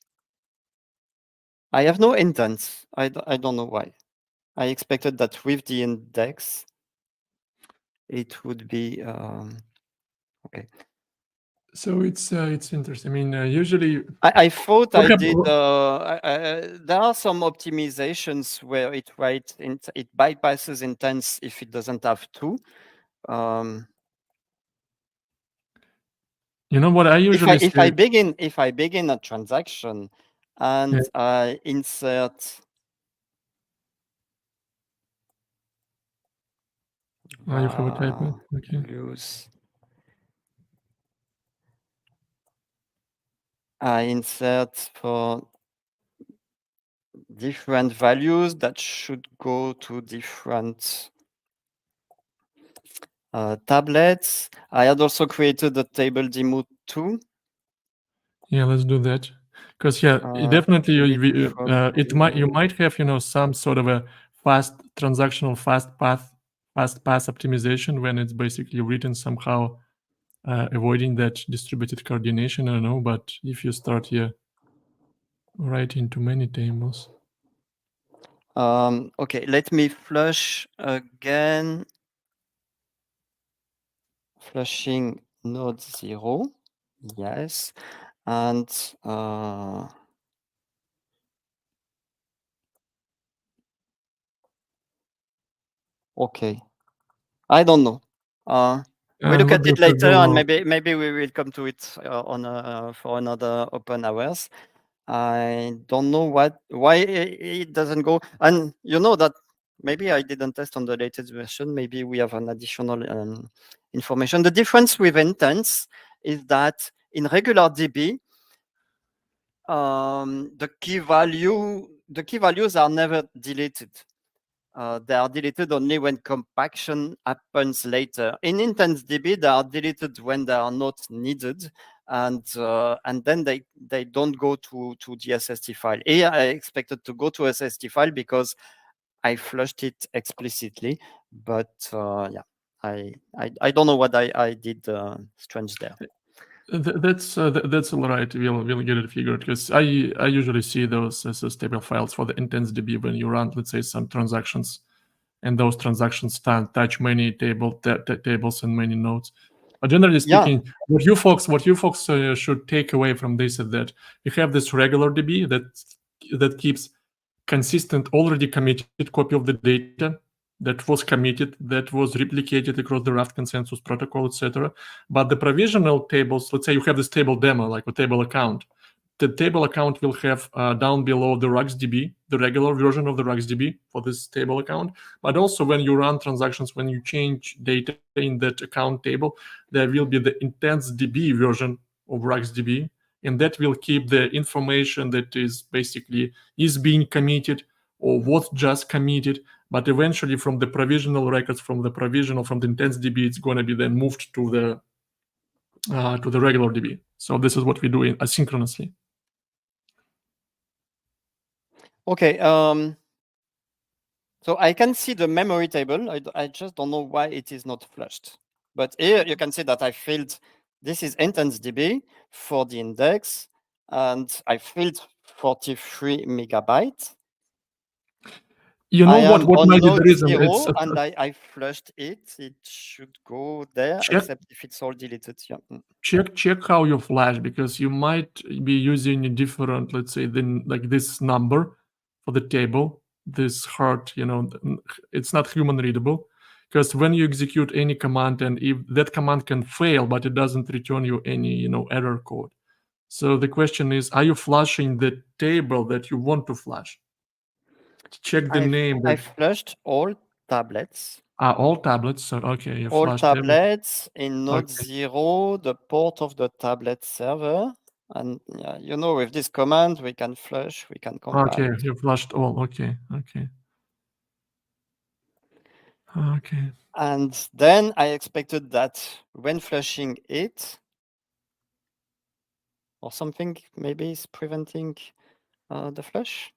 I have no intents. I don't know why. I expected that with the index, it would be okay. So it's interesting. I mean, usually I thought I okay, did. There are some optimizations where it bypasses intents if it doesn't have two. you know what I usually if I begin a transaction and Yeah. I insert You have a typo. Okay. values, I insert for different values that should go to different tablets. I had also created a table demo too. Yeah, let's do that. Because definitely you might have some sort of a fast transactional fast path optimization when it's basically written somehow avoiding that distributed coordination. I don't know, but if you start here writing too many tables. Okay, let me flush again. Flushing node 0. Yes. And okay. I don't know. We look at it later, and maybe we will come to it for another open hours. I don't know why it doesn't go. And you know that maybe I didn't test on the latest version. Maybe we have an additional information. The difference with intents is that in regular DB, the key values are never deleted. They are deleted only when compaction happens later. In IntenseDB, they are deleted when they are not needed, and then they don't go to the SST file. Here, I expected to go to SST file because I flushed it explicitly, but yeah, I don't know what I did strange there. That's all right. We'll get it figured because I usually see those as table files for the IntenseDB when you run, let's say, some transactions, and those transactions touch many tables and many nodes. But generally speaking, what you folks should take away from this is that you have this regular DB that keeps consistent, already committed copy of the data that was committed, that was replicated across the Raft consensus protocol, etc. But the provisional tables, let's say you have this table demo, like a table account. The table account will have down below the RuxDB, the regular version of the RuxDB for this table account. But also when you run transactions, when you change data in that account table, there will be the IntenseDB version of RuxDB, and that will keep the information that is basically is being committed or was just committed. But eventually from the provisional records, from the IntenseDB, it's going to be then moved to the regular DB. So this is what we do asynchronously. Okay. So I can see the memory table. I just don't know why it is not flushed. But here you can see that I filled, this is IntenseDB for the index, and I filled 43 megabytes. You know what might be the reason? And I flushed it. It should go there, except if it's all deleted. Yeah. Check how you flash, because you might be using a different, let's say, than like this number for the table, this heart, it's not human readable, because when you execute any command, and if that command can fail, but it doesn't return you any, error code. So the question is, are you flashing the table that you want to flash? Check the name. I flushed all tablets. All tablets. So okay, you all flushed tablets in node Okay. 0, the port of the tablet server. And yeah, you know, with this command, we can flush, we can compile. Okay, you flushed all. Okay, okay. Okay. And then I expected that when flushing it, or something maybe is preventing the flush,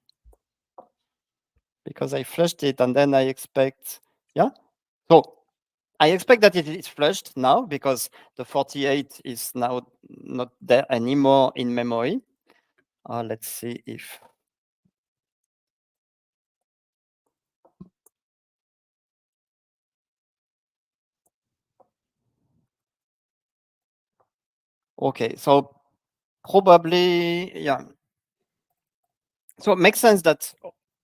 because I flushed it and then I expect, yeah. So I expect that it is flushed now because the 48 is now not there anymore in memory. Let's see if. Okay, so probably, yeah. So it makes sense that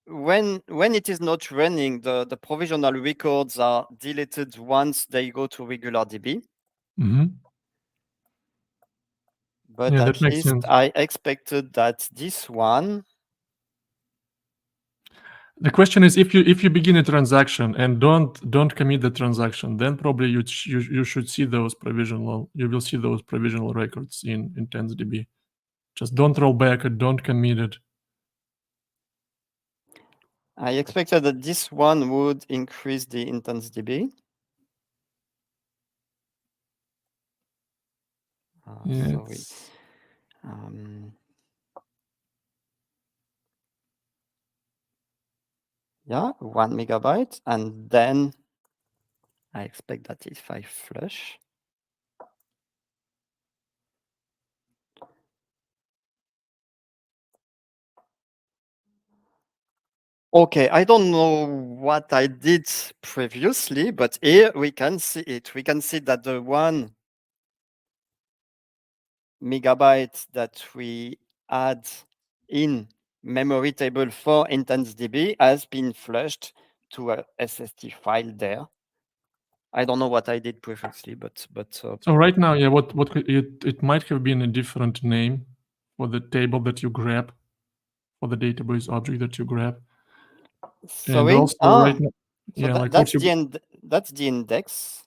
when it is not running, the provisional records are deleted once they go to regular DB. But Yeah, at that makes least sense. I expected that this one. The question is, if you begin a transaction and don't commit the transaction, then probably you should see those provisional. You will see those provisional records in IntenseDB. Just don't roll back and don't commit it. I expected that this one would increase the IntenseDB. Sorry. Yeah, 1 megabyte. And then I expect that if I flush. Okay, I don't know what I did previously, but here we can see it. We can see that the 1 megabyte that we add in memory table for IntenseDB has been flushed to a SST file there. I don't know what I did previously, but so right now, yeah, what it might have been a different name for the table that you grab, for the database object that you grab. Sorry. And also right now, so yeah, like that's the index.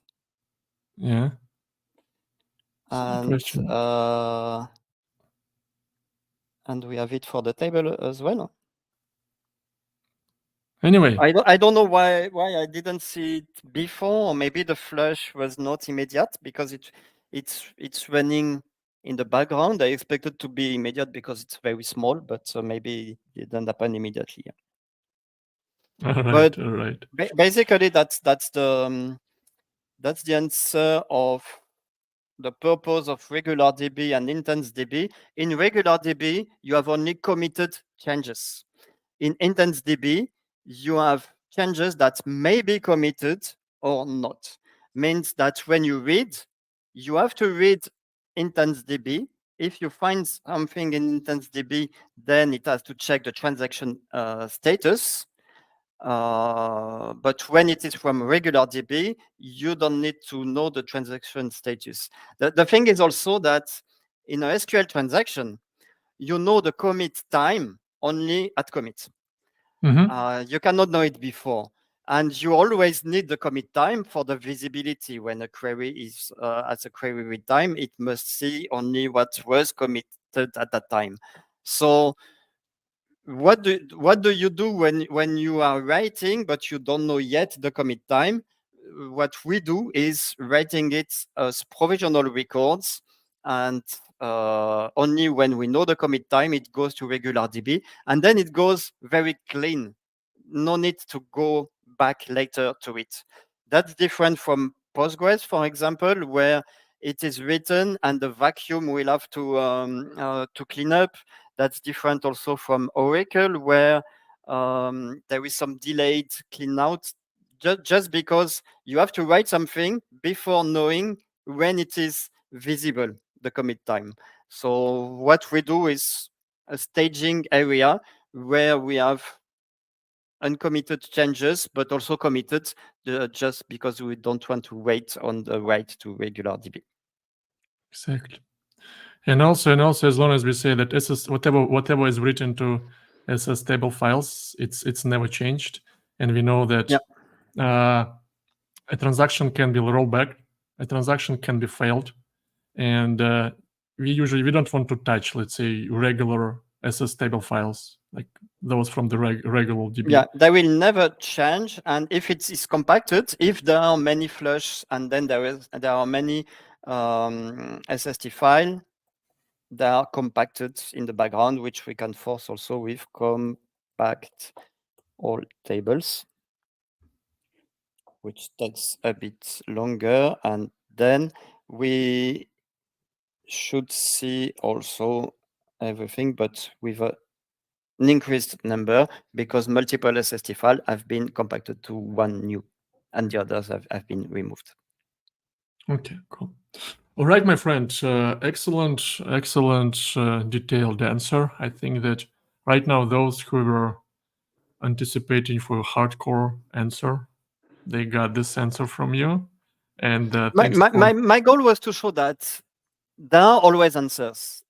Yeah. And we have it for the table as well. Anyway, I don't know why I didn't see it before, or maybe the flush was not immediate because it's running in the background. I expected to be immediate because it's very small, but maybe it didn't happen immediately. All right. Basically, that's the answer of the purpose of regular DB and IntenseDB. In regular DB, you have only committed changes. In IntenseDB, you have changes that may be committed or not. Means that when you read, you have to read IntenseDB. If you find something in IntenseDB, then it has to check the transaction status. But when it is from regular DB, you don't need to know the transaction status. The thing is also that in a SQL transaction, you know the commit time only at commit. You cannot know it before. And you always need the commit time for the visibility. When a query is as a query read time, it must see only what was committed at that time. So what do you do when you are writing but you don't know yet the commit time? What we do is writing it as provisional records, and only when we know the commit time it goes to regular DB, and then it goes very clean. No need to go back later to it. That's different from Postgres, for example, where it is written and the vacuum will have to clean up. That's different also from Oracle, where there is some delayed clean out, just because you have to write something before knowing when it is visible, the commit time. So what we do is a staging area where we have uncommitted changes, but also committed just because we don't want to wait on the write to regular DB. Exactly. And also, as long as we say that SS whatever is written to SS table files, it's never changed, and we know that a transaction can be rolled back, a transaction can be failed, and we don't want to touch, let's say, regular SS table files like those from the regular DB. Yeah, they will never change, and if it is compacted, if there are many flush and then there are many SST file, they are compacted in the background, which we can force also with compact all tables, which takes a bit longer, and then we should see also everything, but with an increased number, because multiple SST files have been compacted to one new, and the others have been removed. Okay, cool. All right, my friend, excellent, detailed answer. I think that right now those who were anticipating for a hardcore answer, they got this answer from you. And my goal was to show that there are always answers.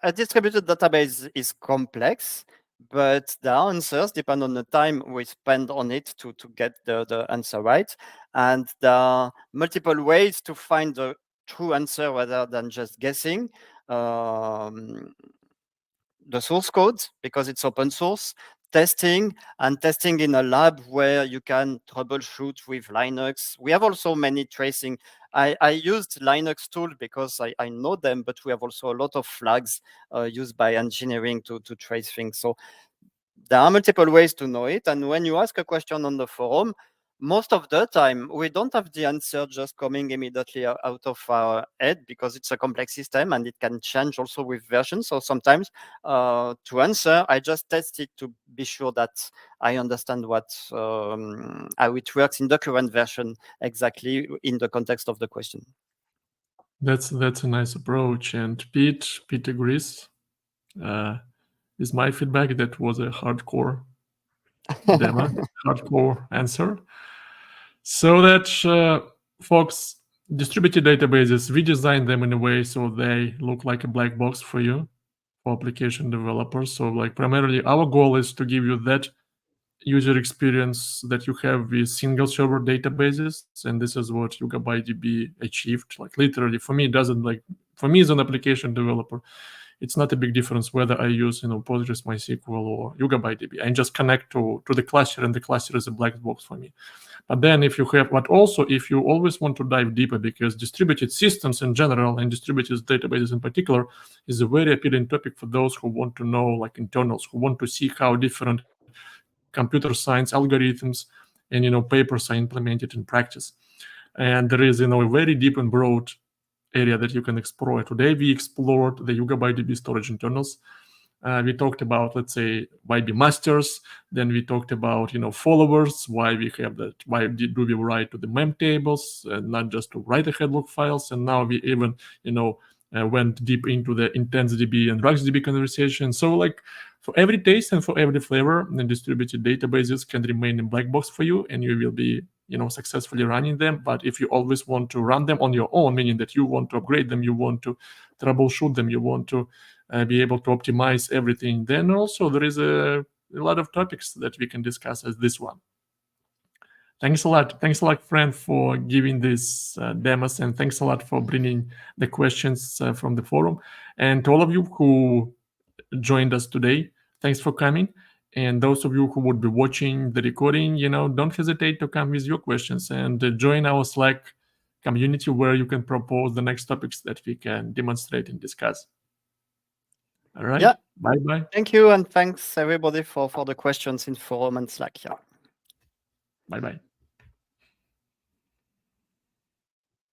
A distributed database is complex, but there are answers depending on the time we spend on it to get the answer right. And there are multiple ways to find the true answer rather than just guessing. The source code, because it's open source, testing in a lab where you can troubleshoot with Linux. We have also many tracing. I used Linux tool because I know them, but we have also a lot of flags used by engineering to trace things. So there are multiple ways to know it. And when you ask a question on the forum, most of the time, we don't have the answer just coming immediately out of our head, because it's a complex system and it can change also with versions. So sometimes to answer, I just test it to be sure that I understand how it works in the current version exactly in the context of the question. That's a nice approach. And Pete agrees. Is my feedback that was a hardcore demo, hardcore answer. So that, folks, distributed databases, we design them in a way so they look like a black box for you, for application developers. So like primarily our goal is to give you that user experience that you have with single server databases. And this is what YugabyteDB achieved. Like literally for me, it doesn't like, for me as an application developer, it's not a big difference whether I use, Postgres, MySQL, or YugabyteDB. I just connect to the cluster, and the cluster is a black box for me. But then if you always want to dive deeper, because distributed systems in general and distributed databases in particular is a very appealing topic for those who want to know, like internals, who want to see how different computer science algorithms and papers are implemented in practice. And there is a very deep and broad area that you can explore. Today we explored the YugabyteDB storage internals. We talked about, let's say, YB-Masters. Then we talked about, followers, why we have that, why do we write to the mem tables, and not just to write the headlog files. And now we even, went deep into the IntenseDB and RuxDB conversation. So like for every taste and for every flavor, the distributed databases can remain in black box for you, and you will be successfully running them. But if you always want to run them on your own, meaning that you want to upgrade them, you want to troubleshoot them, you want to be able to optimize everything, then also there is a lot of topics that we can discuss as this one. Thanks a lot, friend, for giving this demos, and thanks a lot for bringing the questions from the forum. And to all of you who joined us today, thanks for coming. And those of you who would be watching the recording, don't hesitate to come with your questions and join our Slack community, where you can propose the next topics that we can demonstrate and discuss. All right. Yeah. Bye-bye. Thank you, and thanks everybody for the questions in forum and Slack. Yeah. Bye-bye.